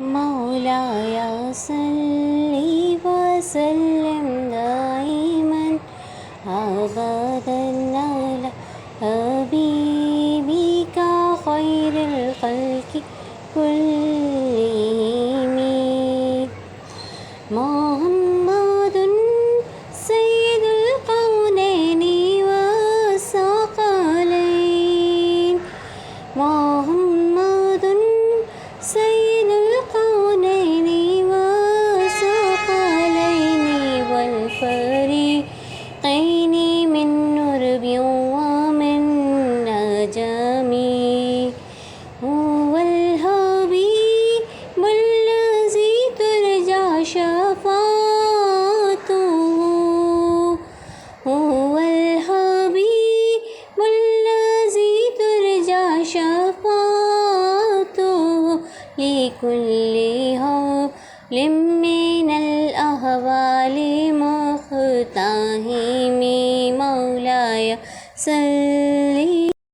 मौलाया सल्ली वसल्लिम दाइमन अबदन अला हबीबिका खैरिल खल्क़ि कुल्लिहिम मुहम्मदुन सय्यिदुल कौनैनि वस्सक़लैन मुहम्मदुन सय्यिदुल कौनैनि वस्सक़लैनि वल फ़रीक़ैनि मिन उर्बिन व मिन अजमी हुवल हबीबुल लज़ी तुरजा शफ़ाअतुहु हुवल हबीबुल लज़ी तुरजा शफ़ाअतुहु लिकुल्लि हौलिम मिनल अहवालि मुक़्ताहिम मौलाया